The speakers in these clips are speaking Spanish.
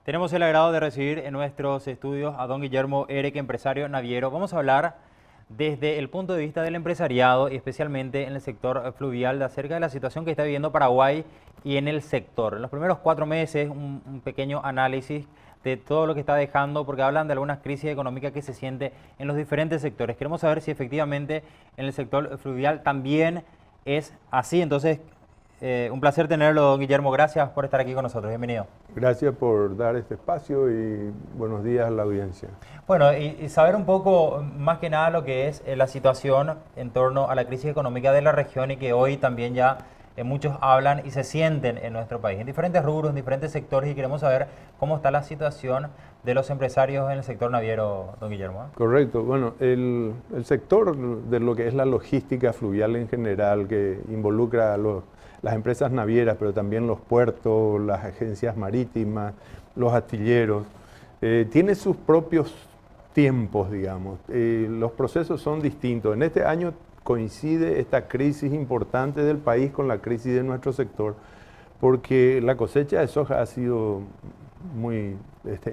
Tenemos el agrado de recibir en nuestros estudios a don Guillermo Ereque, empresario naviero. Vamos a hablar desde el punto de vista del empresariado y especialmente en el sector fluvial acerca de la situación que está viviendo Paraguay y en el sector. En los primeros 4 meses, un pequeño análisis de todo lo que está dejando, porque hablan de algunas crisis económicas que se siente en los diferentes sectores. Queremos saber si efectivamente en el sector fluvial también es así. Entonces, un placer tenerlo, don Guillermo. Gracias por estar aquí con nosotros. Bienvenido. Gracias por dar este espacio y buenos días a la audiencia. Bueno, y saber un poco más que nada lo que es la situación en torno a la crisis económica de la región y que hoy también ya muchos hablan y se sienten en nuestro país, en diferentes rubros, en diferentes sectores, y queremos saber cómo está la situación de los empresarios en el sector naviero, don Guillermo. Correcto. Bueno, el sector de lo que es la logística fluvial en general, que involucra a las empresas navieras, pero también los puertos, las agencias marítimas, los astilleros, tiene sus propios tiempos, digamos. Los procesos son distintos. En este año coincide esta crisis importante del país con la crisis de nuestro sector, porque la cosecha de soja ha sido muy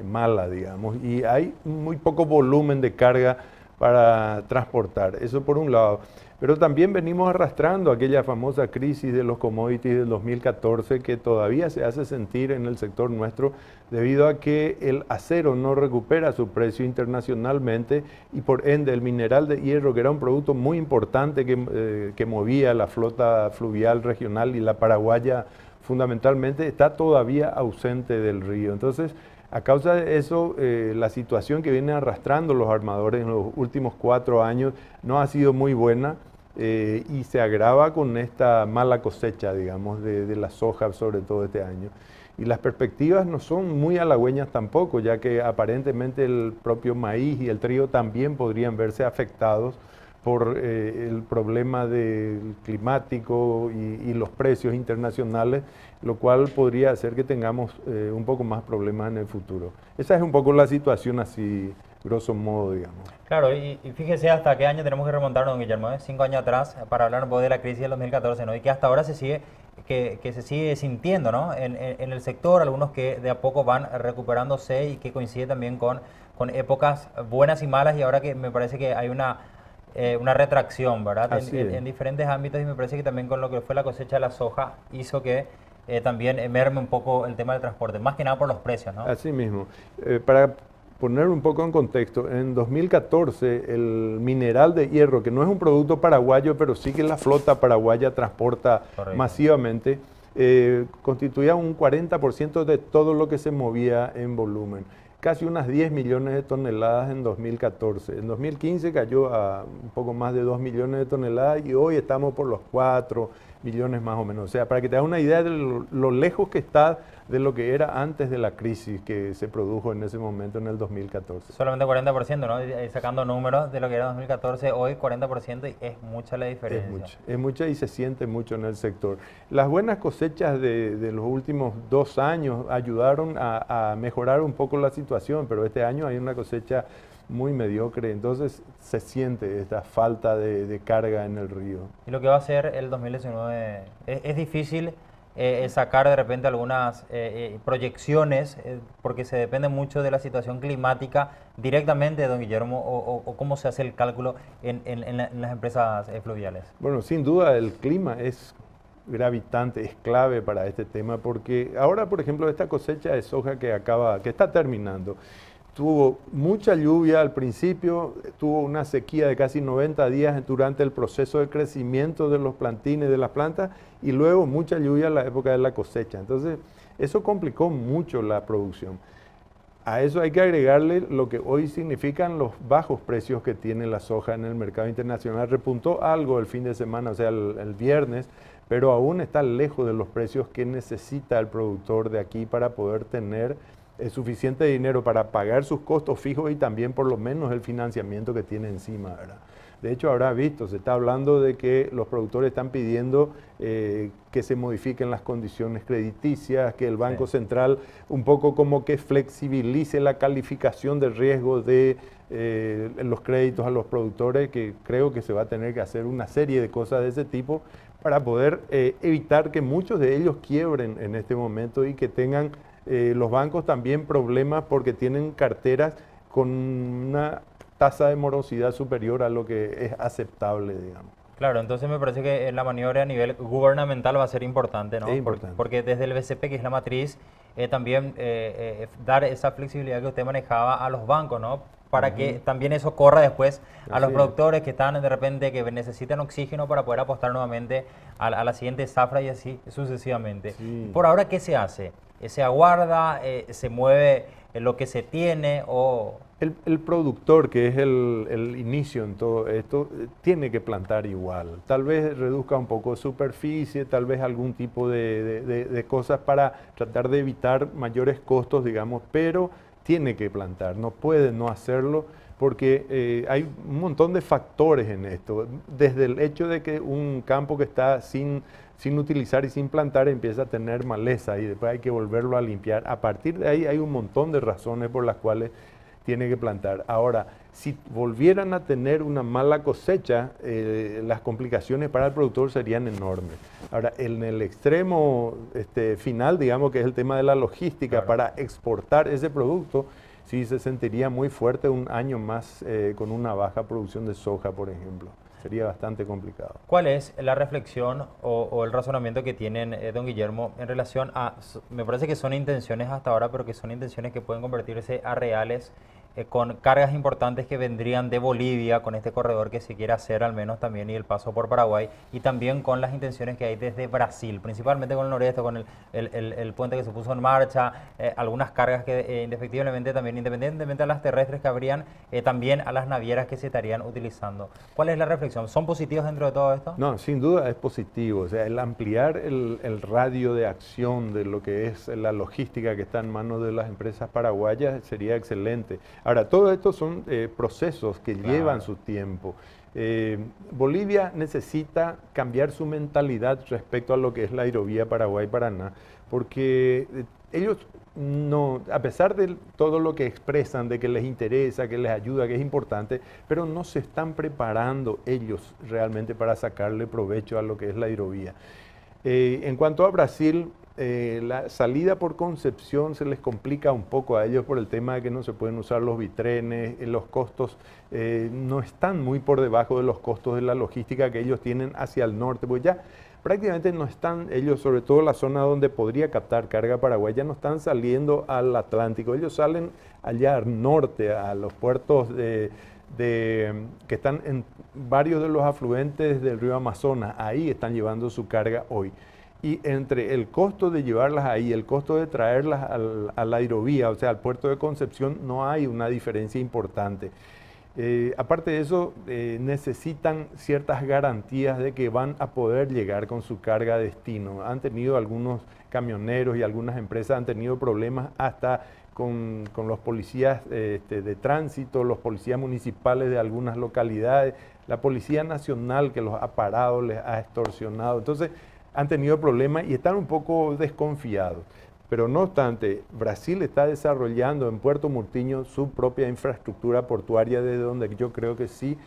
mala, digamos, y hay muy poco volumen de carga para transportar. Eso por un lado. Pero también venimos arrastrando aquella famosa crisis de los commodities del 2014 que todavía se hace sentir en el sector nuestro debido a que el acero no recupera su precio internacionalmente y por ende el mineral de hierro, que era un producto muy importante que movía la flota fluvial regional y la paraguaya fundamentalmente, está todavía ausente del río. Entonces, a causa de eso, la situación que vienen arrastrando los armadores en los últimos 4 años no ha sido muy buena. Y se agrava con esta mala cosecha, digamos, de la soja, sobre todo este año. Y las perspectivas no son muy halagüeñas tampoco, ya que aparentemente el propio maíz y el trigo también podrían verse afectados por el problema climático y los precios internacionales, lo cual podría hacer que tengamos un poco más problemas en el futuro. Esa es un poco la situación así, grosso modo, digamos. Claro, y fíjese hasta qué año tenemos que remontarnos, don Guillermo, 5 años atrás, para hablar un poco de la crisis del 2014, ¿no? Y que hasta ahora se sigue, que se sigue sintiendo, ¿no? En el sector, algunos que de a poco van recuperándose y que coincide también con épocas buenas y malas, y ahora que me parece que hay una retracción, ¿verdad? En diferentes ámbitos, y me parece que también con lo que fue la cosecha de la soja hizo que también merme un poco el tema del transporte, más que nada por los precios, ¿no? Así mismo. Para poner un poco en contexto, en 2014 el mineral de hierro, que no es un producto paraguayo, pero sí que la flota paraguaya transporta masivamente, constituía un 40% de todo lo que se movía en volumen. Casi unas 10 millones de toneladas en 2014. En 2015 cayó a un poco más de 2 millones de toneladas y hoy estamos por los 4 millones más o menos. O sea, para que te hagas una idea de lo lejos que está de lo que era antes de la crisis que se produjo en ese momento en el 2014. Solamente 40%, ¿no? Sacando números de lo que era 2014, hoy 40%, y es mucha la diferencia. Es mucha y se siente mucho en el sector. Las buenas cosechas de los últimos 2 años ayudaron a mejorar un poco la situación, pero este año hay una cosecha muy mediocre, entonces se siente esta falta de carga en el río. Y lo que va a ser el 2019, es difícil sacar de repente algunas proyecciones, porque se depende mucho de la situación climática directamente, don Guillermo, o cómo se hace el cálculo en las empresas fluviales. Bueno, sin duda el clima es gravitante, es clave para este tema, porque ahora, por ejemplo, esta cosecha de soja que está terminando, tuvo mucha lluvia al principio, tuvo una sequía de casi 90 días durante el proceso de crecimiento de los plantines, de las plantas, y luego mucha lluvia en la época de la cosecha. Entonces, eso complicó mucho la producción. A eso hay que agregarle lo que hoy significan los bajos precios que tiene la soja en el mercado internacional. Repuntó algo el fin de semana, o sea, el viernes, pero aún está lejos de los precios que necesita el productor de aquí para poder tener suficiente dinero para pagar sus costos fijos y también por lo menos el financiamiento que tiene encima, ¿verdad? De hecho, habrá visto, se está hablando de que los productores están pidiendo que se modifiquen las condiciones crediticias, que el Banco Central un poco como que flexibilice la calificación de riesgo de los créditos a los productores, que creo que se va a tener que hacer una serie de cosas de ese tipo para poder evitar que muchos de ellos quiebren en este momento y que tengan Los bancos también problemas porque tienen carteras con una tasa de morosidad superior a lo que es aceptable, digamos. Claro, entonces me parece que la maniobra a nivel gubernamental va a ser importante, ¿no? Es importante. Porque desde el BCP, que es la matriz, también dar esa flexibilidad que usted manejaba a los bancos, ¿no? Para que también eso corra después a los Así es. productores que están de repente, que necesitan oxígeno para poder apostar nuevamente a la siguiente zafra y así sucesivamente. Sí. Por ahora, ¿qué se hace? ¿Se aguarda? ¿Se mueve lo que se tiene? ¿O El productor, que es el inicio en todo esto, tiene que plantar igual. Tal vez reduzca un poco de superficie, tal vez algún tipo de cosas para tratar de evitar mayores costos, digamos, pero tiene que plantar, no puede no hacerlo porque hay un montón de factores en esto. Desde el hecho de que un campo que está sin utilizar y sin plantar empieza a tener maleza y después hay que volverlo a limpiar. A partir de ahí hay un montón de razones por las cuales tiene que plantar. Ahora, si volvieran a tener una mala cosecha, las complicaciones para el productor serían enormes. Ahora, en el extremo final, digamos que es el tema de la logística, Claro. para exportar ese producto, sí se sentiría muy fuerte un año más con una baja producción de soja, por ejemplo. Sería bastante complicado. cuál es la reflexión o el razonamiento que tienen, don Guillermo, en relación a, me parece que son intenciones hasta ahora, pero que son intenciones que pueden convertirse a reales con cargas importantes que vendrían de Bolivia, con este corredor que se quiere hacer al menos también, y el paso por Paraguay, y también con las intenciones que hay desde Brasil, principalmente con el noreste, con el puente que se puso en marcha, algunas cargas que indefectiblemente también, independientemente a las terrestres que habrían, también a las navieras que se estarían utilizando. ¿Cuál es la reflexión? ¿Son positivos dentro de todo esto? No, sin duda es positivo. O sea, el ampliar el radio de acción de lo que es la logística que está en manos de las empresas paraguayas sería excelente. Ahora, todo esto son procesos que llevan su tiempo. Bolivia necesita cambiar su mentalidad respecto a lo que es la hidrovía Paraguay-Paraná, porque ellos no, a pesar de todo lo que expresan, de que les interesa, que les ayuda, que es importante, pero no se están preparando ellos realmente para sacarle provecho a lo que es la hidrovía. En cuanto a Brasil, la salida por Concepción se les complica un poco a ellos por el tema de que no se pueden usar los bitrenes, los costos no están muy por debajo de los costos de la logística que ellos tienen hacia el norte, pues ya prácticamente no están ellos, sobre todo la zona donde podría captar carga Paraguay, ya no están saliendo al Atlántico, ellos salen allá al norte, a los puertos que están en varios de los afluentes del río Amazonas, ahí están llevando su carga hoy. Y entre el costo de llevarlas ahí, el costo de traerlas a la hidrovía, o sea, al puerto de Concepción, no hay una diferencia importante. Aparte de eso, necesitan ciertas garantías de que van a poder llegar con su carga a destino. Han tenido algunos camioneros y algunas empresas han tenido problemas hasta con los policías de tránsito, los policías municipales de algunas localidades, la Policía Nacional que los ha parado, les ha extorsionado. Entonces, han tenido problemas y están un poco desconfiados. Pero no obstante, Brasil está desarrollando en Puerto Murtiño su propia infraestructura portuaria, desde donde yo creo que sí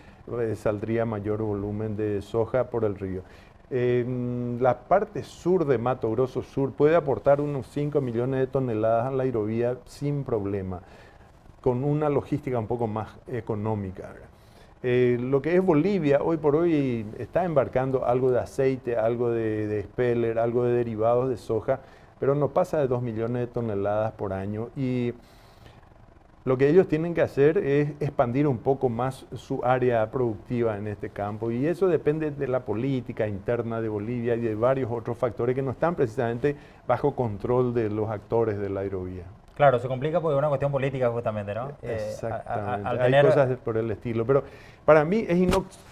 saldría mayor volumen de soja por el río. La parte sur de Mato Grosso Sur puede aportar unos 5 millones de toneladas a la hidrovía sin problema, con una logística un poco más económica, ¿verdad? Lo que es Bolivia, hoy por hoy está embarcando algo de aceite, algo de speller, algo de derivados de soja, pero no pasa de 2 millones de toneladas por año. Y lo que ellos tienen que hacer es expandir un poco más su área productiva en este campo. Y eso depende de la política interna de Bolivia y de varios otros factores que no están precisamente bajo control de los actores de la hidrovía. Claro, se complica porque es una cuestión política justamente, ¿no? Exactamente, Al hay tener... cosas por el estilo, pero para mí es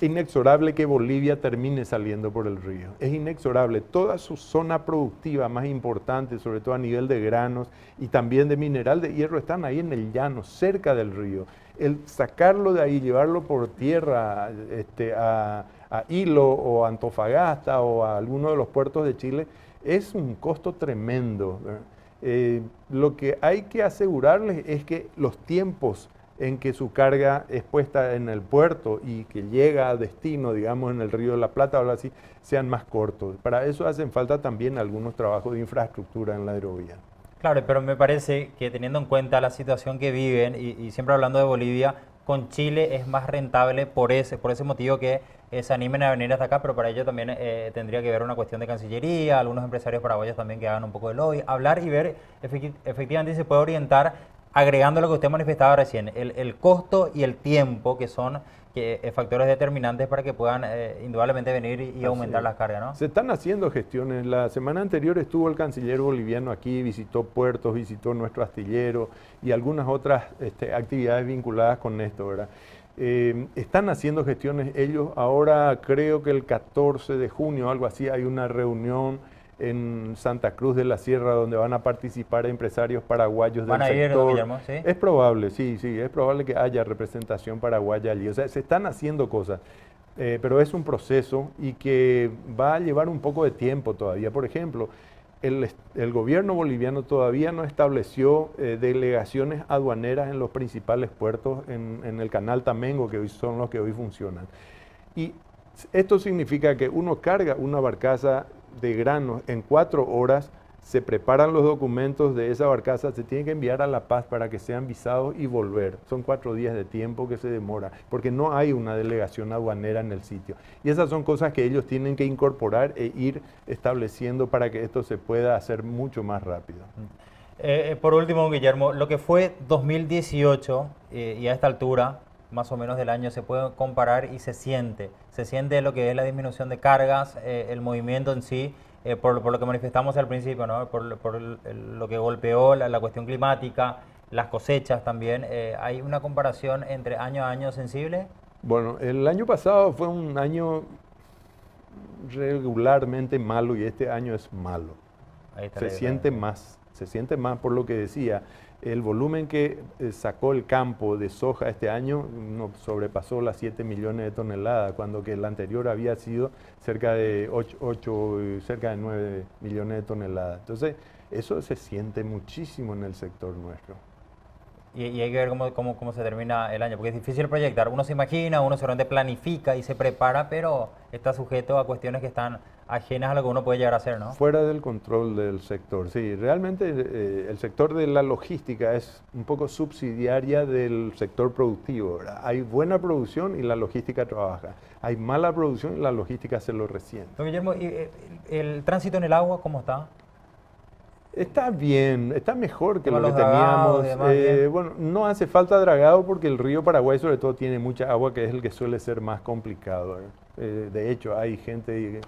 inexorable que Bolivia termine saliendo por el río, es inexorable. Toda su zona productiva más importante, sobre todo a nivel de granos y también de mineral de hierro, están ahí en el llano, cerca del río. El sacarlo de ahí, llevarlo por tierra a Hilo o a Antofagasta o a alguno de los puertos de Chile, es un costo tremendo, ¿verdad? Lo que hay que asegurarles es que los tiempos en que su carga es puesta en el puerto y que llega a destino, digamos, en el Río de la Plata o algo así, sean más cortos. Para eso hacen falta también algunos trabajos de infraestructura en la hidrovía. Claro, pero me parece que teniendo en cuenta la situación que viven y siempre hablando de Bolivia, con Chile es más rentable por ese motivo que se animen a venir hasta acá, pero para ello también tendría que ver una cuestión de Cancillería, algunos empresarios paraguayos también que hagan un poco de lobby, hablar y ver efectivamente si se puede orientar agregando lo que usted manifestaba recién, el costo y el tiempo que son factores determinantes para que puedan indudablemente venir y aumentar las cargas, ¿no? Se están haciendo gestiones. La semana anterior estuvo el canciller boliviano aquí, visitó puertos, visitó nuestro astillero y algunas otras actividades vinculadas con esto, ¿verdad? Están haciendo gestiones ellos. Ahora creo que el 14 de junio, algo así, hay una reunión en Santa Cruz de la Sierra donde van a participar empresarios paraguayos del sector. ¿Van a ir, Guillermo? ¿Sí? Es probable, sí, es probable que haya representación paraguaya allí. O sea, se están haciendo cosas, pero es un proceso y que va a llevar un poco de tiempo todavía. Por ejemplo, el gobierno boliviano todavía no estableció delegaciones aduaneras en los principales puertos en el canal Tamengo, que hoy son los que hoy funcionan. Y esto significa que uno carga una barcaza de granos en 4 horas, se preparan los documentos de esa barcaza, se tiene que enviar a La Paz para que sean visados y volver. Son 4 días de tiempo que se demora, porque no hay una delegación aduanera en el sitio. Y esas son cosas que ellos tienen que incorporar e ir estableciendo para que esto se pueda hacer mucho más rápido. Por último, Guillermo, lo que fue 2018 y a esta altura, más o menos del año, se puede comparar y se siente lo que es la disminución de cargas, el movimiento en sí, por lo que manifestamos al principio, ¿no? por lo que golpeó la cuestión climática, las cosechas también. ¿Hay una comparación entre año a año sensible? Bueno, el año pasado fue un año regularmente malo y este año es malo. Se siente más por lo que decía. El volumen que sacó el campo de soja este año no sobrepasó las 7 millones de toneladas, cuando que el anterior había sido cerca de 9 millones de toneladas. Entonces, eso se siente muchísimo en el sector nuestro. Y hay que ver cómo se termina el año, porque es difícil proyectar. Uno se imagina, uno seguramente planifica y se prepara, pero está sujeto a cuestiones que están ajenas a lo que uno puede llegar a hacer, ¿no? Fuera del control del sector, sí. Realmente el sector de la logística es un poco subsidiaria del sector productivo, ¿verdad? Hay buena producción y la logística trabaja. Hay mala producción y la logística se lo resiente. Don Guillermo, ¿y el tránsito en el agua cómo está? Está bien, está mejor que lo que dragados, teníamos. Bueno, no hace falta dragado porque el río Paraguay sobre todo tiene mucha agua, que es el que suele ser más complicado. De hecho, hay gente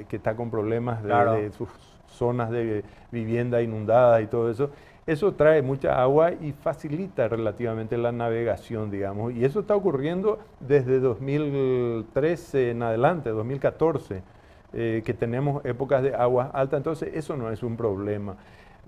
que está con problemas de sus zonas de vivienda inundadas y todo eso. Eso trae mucha agua y facilita relativamente la navegación, digamos. Y eso está ocurriendo desde 2013 en adelante, 2014. Que tenemos épocas de agua alta, entonces eso no es un problema.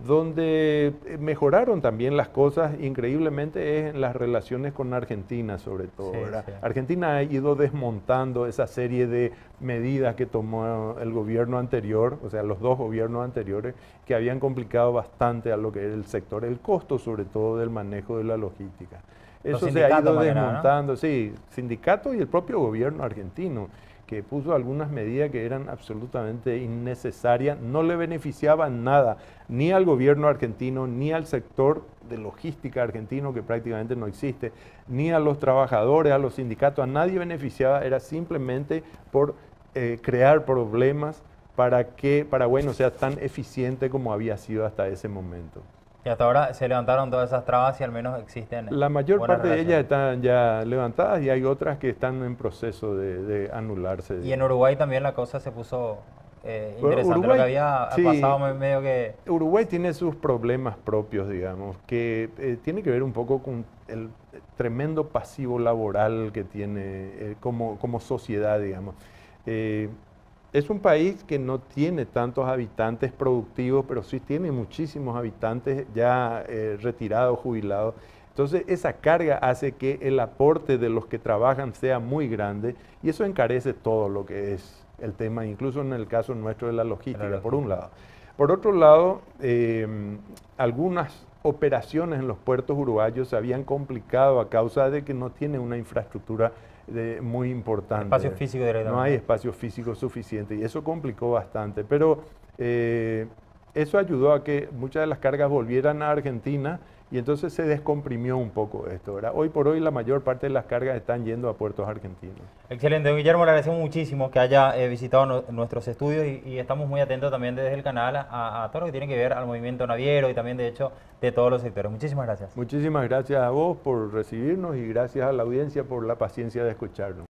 Donde mejoraron también las cosas increíblemente es en las relaciones con Argentina, sobre todo. Sí, sí. Argentina ha ido desmontando esa serie de medidas que tomó el gobierno anterior, o sea, los 2 gobiernos anteriores, que habían complicado bastante a lo que era el sector, el costo sobre todo del manejo de la logística. Eso se ha ido desmontando, ¿no? Sí, sindicatos y el propio gobierno argentino, que puso algunas medidas que eran absolutamente innecesarias, no le beneficiaban nada, ni al gobierno argentino, ni al sector de logística argentino, que prácticamente no existe, ni a los trabajadores, a los sindicatos, a nadie beneficiaba, era simplemente por crear problemas para que Paraguay no sea tan eficiente como había sido hasta ese momento. Y hasta ahora se levantaron todas esas trabas y al menos existen. La mayor parte de ellas están ya levantadas y hay otras que están en proceso de anularse. Y en Uruguay también la cosa se puso interesante, Uruguay, lo que había pasado medio que... Uruguay tiene sus problemas propios, digamos, que tiene que ver un poco con el tremendo pasivo laboral que tiene como sociedad, digamos. Es un país que no tiene tantos habitantes productivos, pero sí tiene muchísimos habitantes ya retirados, jubilados. Entonces esa carga hace que el aporte de los que trabajan sea muy grande y eso encarece todo lo que es el tema, incluso en el caso nuestro de la logística, por un lado. Por otro lado, algunas operaciones en los puertos uruguayos se habían complicado a causa de que no tiene una infraestructura muy importante. Espacio físico no hay espacio físico suficiente y eso complicó bastante, pero eso ayudó a que muchas de las cargas volvieran a Argentina y entonces se descomprimió un poco esto, ¿verdad? Hoy por hoy la mayor parte de las cargas están yendo a puertos argentinos. Excelente, don Guillermo, le agradecemos muchísimo que haya visitado nuestros estudios y estamos muy atentos también desde el canal a todo lo que tiene que ver al movimiento naviero y también de hecho de todos los sectores. Muchísimas gracias. Muchísimas gracias a vos por recibirnos y gracias a la audiencia por la paciencia de escucharnos.